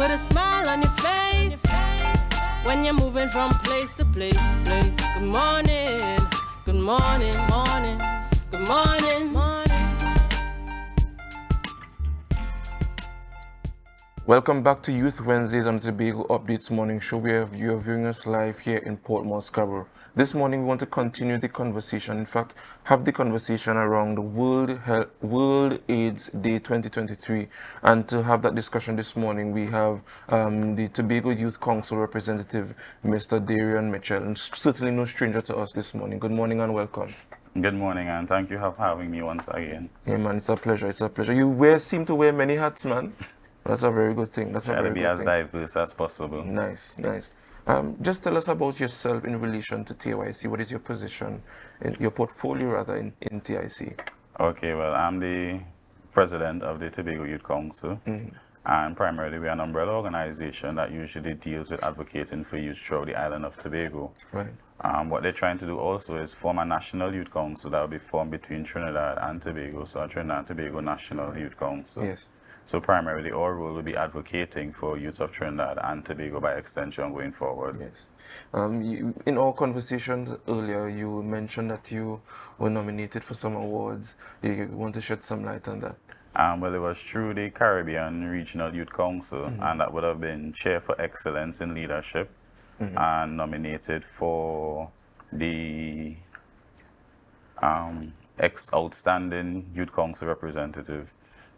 Put a smile on your face when you're moving from place to place. Good morning, good morning, morning, good morning, morning. Welcome back to Youth Wednesdays on the Tobago Updates Morning Show, where you are viewing us live here in Portmore, Scarborough. This morning we want to continue the conversation, in fact, have the conversation around the World AIDS Day 2023. And to have that discussion this morning, we have the Tobago Youth Council representative, Mr. Dayreon Mitchell, and certainly no stranger to us this morning. Good morning and welcome. Good morning, and thank you for having me once again. Yeah, man, it's a pleasure. It's a pleasure. You seem to wear many hats, man. That's a very good thing. Try to be as diverse as possible. Nice, nice. Just tell us about yourself in relation to TYC. What is your position, in your portfolio rather, in TIC? Okay, well, I'm the president of the Tobago Youth Council, and primarily we're an umbrella organization that usually deals with advocating for youth throughout the island of Tobago. Right. What they're trying to do also is form a national youth council that will be formed between Trinidad and Tobago, so a Trinidad and Tobago National Youth Council. Yes. So primarily our role will be advocating for youths of Trinidad and Tobago by extension going forward. Yes. In our conversations earlier, you mentioned that you were nominated for some awards. You want to shed some light on that? Well, it was through the Caribbean Regional Youth Council, and that would have been Chair for Excellence in Leadership, and nominated for the Outstanding Youth Council Representative.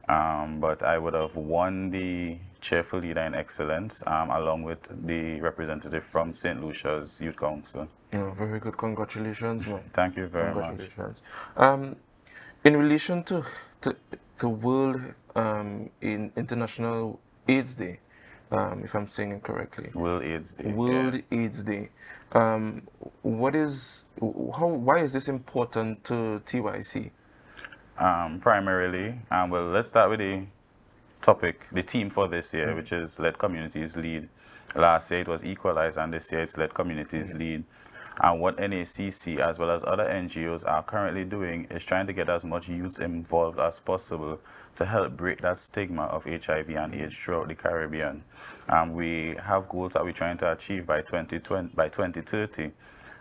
But I would have won the Cheerful Leader in Excellence along with the representative from St. Lucia's Youth Council. Oh, very good. Congratulations, man. Thank you very much. In relation to the World in International AIDS Day, if I'm saying it correctly. World AIDS Day. World AIDS Day. Why is this important to TYC? Primarily, well, let's start with the topic, the theme for this year, which is Let Communities Lead. Last year it was Equalize, and this year it's Let Communities Lead. And what NACC as well as other NGOs are currently doing is trying to get as much youths involved as possible to help break that stigma of HIV and AIDS throughout the Caribbean. We have goals that we're trying to achieve by 2030,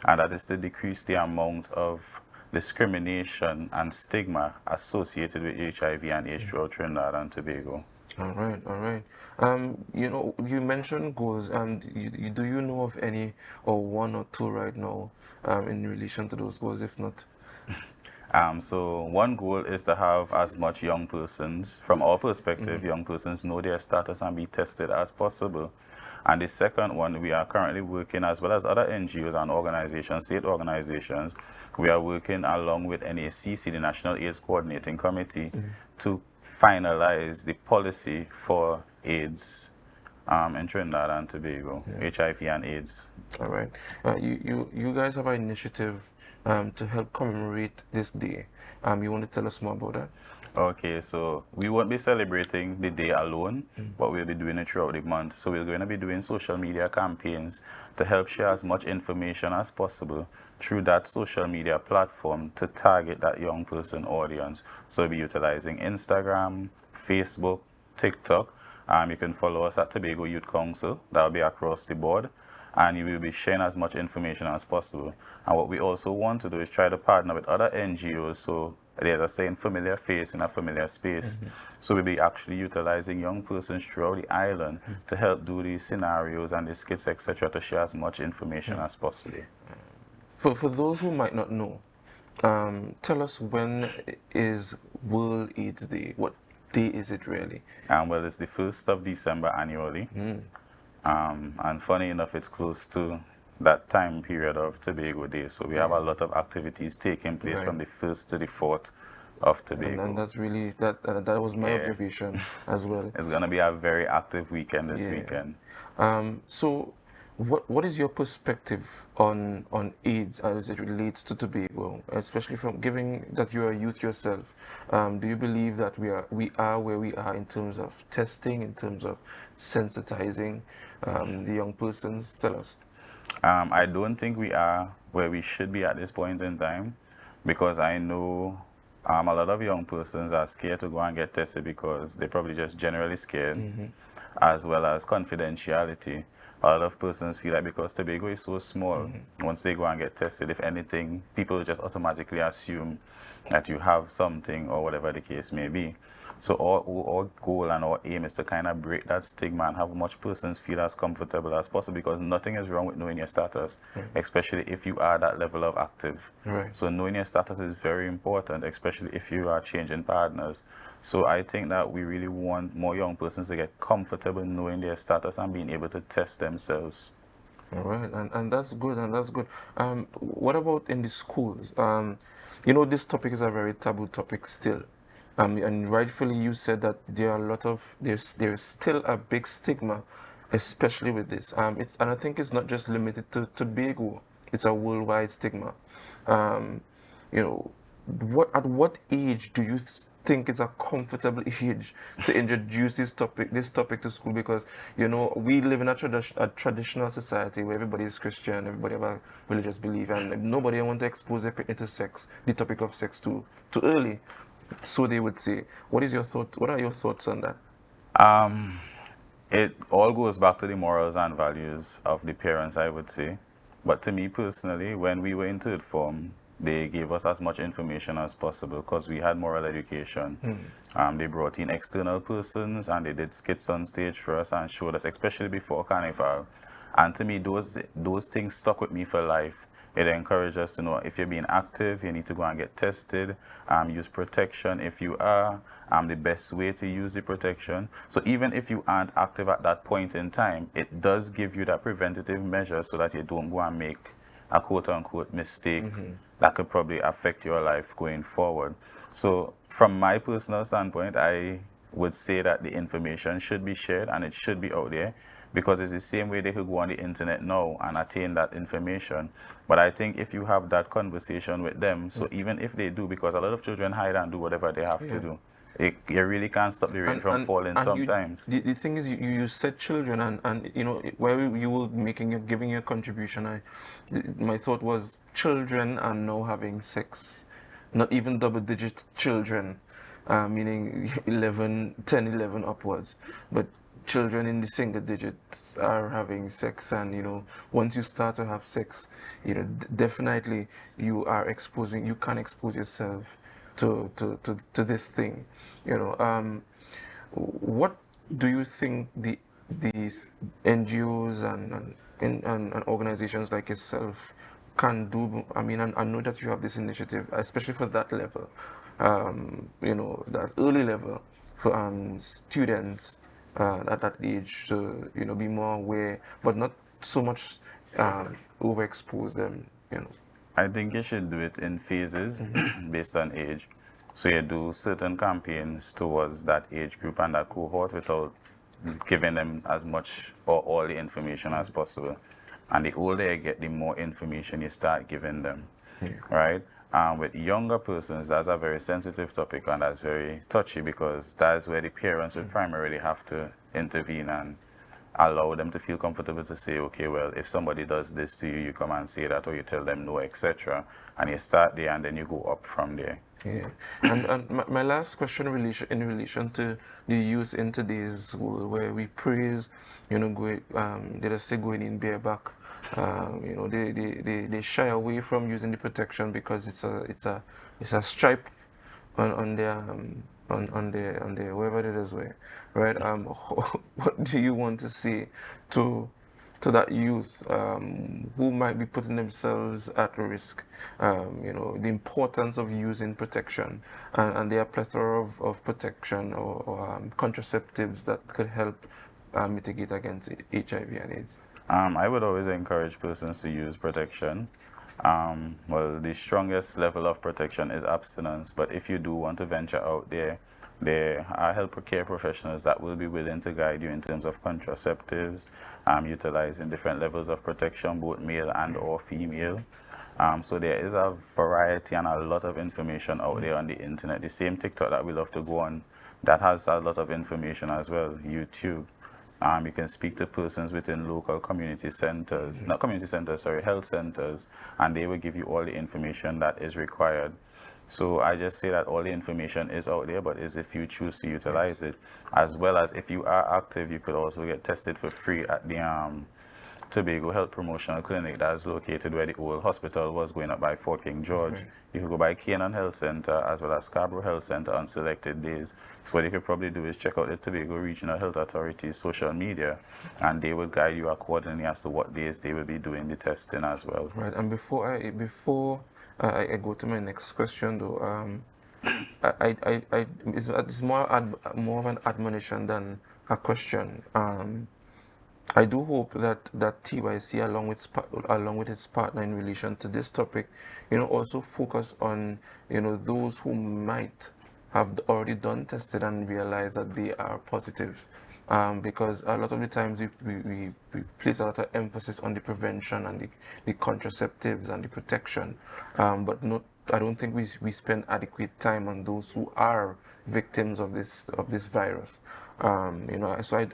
and that is to decrease the amount of discrimination and stigma associated with HIV and AIDS throughout Trinidad and Tobago. All right, all right. You mentioned goals, and do you know of any, or one or two right now, in relation to those goals, if not? So one goal is to have as much young persons, from our perspective, young persons know their status and be tested as possible. And the second one, we are currently working, as well as other NGOs and organizations, state organizations, we are working along with NACC, the National AIDS Coordinating Committee, to finalize the policy for AIDS in Trinidad and Tobago, HIV and AIDS. All right. You guys have an initiative to help commemorate this day. You want to tell us more about that? Okay, so we won't be celebrating the day alone, but we'll be doing it throughout the month. So we're going to be doing social media campaigns to help share as much information as possible through that social media platform to target that young person audience. So we'll be utilizing Instagram, Facebook, TikTok. You can follow us at Tobago Youth Council. That'll be across the board. And you will be sharing as much information as possible. And what we also want to do is try to partner with other NGOs, so there's a saying, familiar face in a familiar space. So we'll be actually utilizing young persons throughout the island to help do these scenarios and the skits, etc., to share as much information as possible. For those who might not know, tell us, when is World AIDS Day? What day is it really? Well, it's the 1st of December annually. And funny enough, it's close to that time period of Tobago Day. So we have a lot of activities taking place from the 1st to the 4th of Tobago. And that's really, that was my observation as well. It's going to be a very active weekend this weekend. So what is your perspective on AIDS as it relates to Tobago, especially from giving that you are a youth yourself? Do you believe that we are where we are in terms of testing, in terms of sensitizing the young persons? Tell us. I don't think we are where we should be at this point in time, because I know A lot of young persons are scared to go and get tested because they're probably just generally scared, as well as confidentiality. A lot of persons feel like because Tobago is so small, once they go and get tested, if anything, people just automatically assume that you have something or whatever the case may be. So our goal and our aim is to kind of break that stigma and have much persons feel as comfortable as possible, because nothing is wrong with knowing your status, especially if you are that level of active. Right. So knowing your status is very important, especially if you are changing partners. So I think that we really want more young persons to get comfortable knowing their status and being able to test themselves. All right, and that's good, and that's good. What about in the schools? This topic is a very taboo topic still. And rightfully you said that there are a lot of there's still a big stigma, especially with this. And I think it's not just limited to Tobago. It's a worldwide stigma. Um, you know, at what age do you think it's a comfortable age to introduce this topic to school? Because we live in a traditional society where everybody is Christian, everybody have a religious belief, and nobody want to expose into sex, the topic of sex, too early, so they would say. What are your thoughts on that? Um, it all goes back to the morals and values of the parents, I would say. But to me personally, when we were in third form, they gave us as much information as possible because we had moral education. They brought in external persons and they did skits on stage for us and showed us, especially before Carnival. And to me, those things stuck with me for life. It encouraged us to know if you're being active, you need to go and get tested, use protection if you are, the best way to use the protection. So even if you aren't active at that point in time, it does give you that preventative measure so that you don't go and make a quote-unquote mistake that could probably affect your life going forward. So from my personal standpoint, I would say that the information should be shared and it should be out there, because it's the same way they could go on the internet now and attain that information. But I think if you have that conversation with them, so even if they do, because a lot of children hide and do whatever they have to do, you really can't stop the rain from falling sometimes. The thing is, you said children, and while you were giving your contribution, my thought was children are now having sex, not even double-digit children, meaning 10, 11 upwards, but children in the single digits are having sex. And once you start to have sex, definitely you can expose yourself to this thing. What do you think these NGOs and organizations like yourself can do? I mean, I know that you have this initiative, especially for that level, that early level for students at that age to be more aware, but not so much overexpose them. I think you should do it in phases based on age. So you do certain campaigns towards that age group and that cohort without giving them as much or all the information as possible. And the older you get, the more information you start giving them, right? With younger persons, that's a very sensitive topic and that's very touchy, because that's where the parents would primarily have to intervene and allow them to feel comfortable to say, okay, well, if somebody does this to you, you come and say that, or you tell them no, etc. And you start there and then you go up from there. Yeah, and my last question in relation to the youth in today's world, where we praise, they just say going in bareback. They shy away from using the protection because it's a stripe on their wherever it is, right? What do you want to say to that youth who might be putting themselves at risk? The importance of using protection, and there are plethora of protection or contraceptives that could help mitigate against HIV and AIDS. I would always encourage persons to use protection. Well, the strongest level of protection is abstinence, but if you do want to venture out there are healthcare professionals that will be willing to guide you in terms of contraceptives, utilizing different levels of protection, both male and or female. So there is a variety and a lot of information out there on the internet. The same TikTok that we love to go on, that has a lot of information as well. YouTube. You can speak to persons within local community centers, not community centers, sorry, health centers, and they will give you all the information that is required. So I just say that all the information is out there, but is if you choose to utilize it, as well as if you are active, you could also get tested for free at the Tobago Health Promotional Clinic that is located where the old hospital was going up by Fort King George. Okay. You could go by Canaan Health Center as well as Scarborough Health Center on selected days. So what you could probably do is check out the Tobago Regional Health Authority's social media, and they will guide you accordingly as to what days they will be doing the testing as well. Right. And before I go to my next question, though, it's more of an admonition than a question. I do hope that TYC, along with its partner in relation to this topic, also focus on, those who might have already done tested and realize that they are positive. Because a lot of the times we place a lot of emphasis on the prevention and the contraceptives and the protection, but not. I don't think we spend adequate time on those who are victims of this virus. So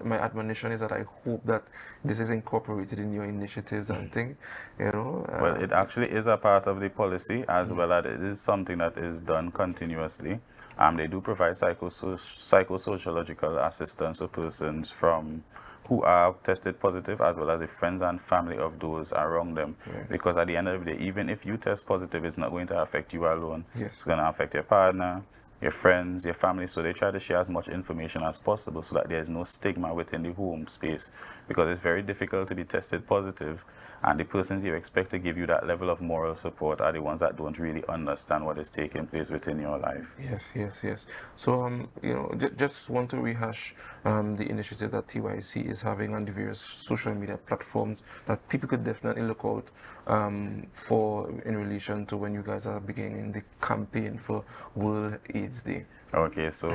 my admonition is that I hope that this is incorporated in your initiatives and thing. Well, it actually is a part of the policy, as well as it is something that is done continuously. They do provide psychosociological assistance to persons who are tested positive, as well as the friends and family of those around them. Yeah. Because at the end of the day, even if you test positive, it's not going to affect you alone. Yes. It's going to affect your partner, your friends, your family. So they try to share as much information as possible so that there's no stigma within the home space. Because it's very difficult to be tested positive, and the persons you expect to give you that level of moral support are the ones that don't really understand what is taking place within your life. Yes. So, just want to rehash the initiative that TYC is having on the various social media platforms that people could definitely look out for in relation to when you guys are beginning the campaign for World AIDS Day. Okay, so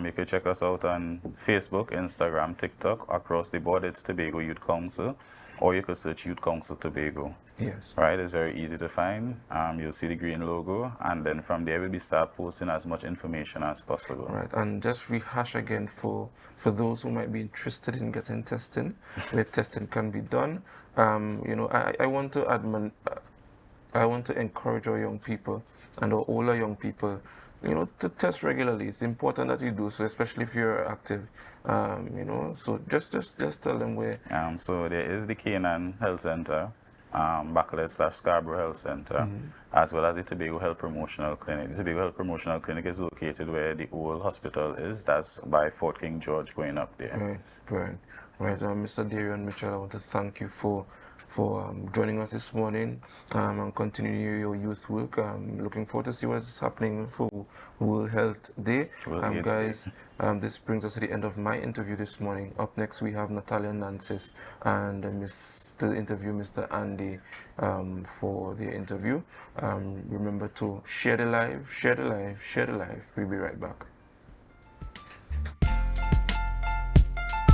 you can check us out on Facebook, Instagram, TikTok. Across the board, it's Tobago Youth Council, or you could search Youth Council Tobago. Yes. Right, it's very easy to find. You'll see the green logo, and then from there we'll be start posting as much information as possible. Right, and just rehash again for those who might be interested in getting testing, where testing can be done. I want to I want to encourage our young people and our older young people, to test regularly. It's important that you do so, especially if you're active. So just tell them where. So there is the Canaan Health Center, Backlet/Scarborough Health Center, as well as the Tobago Health Promotional Clinic. The Tobago Health Promotional Clinic is located where the old hospital is. That's by Fort King George going up there. Right. Mr. Dayreon Mitchell, I want to thank you for joining us this morning and continuing your youth work. Looking forward to see what's happening for World Health Day. Guys, this brings us to the end of my interview this morning. Up next, we have Natalia Nancis and to interview Mr. Andy for the interview. Remember to share the live. We'll be right back.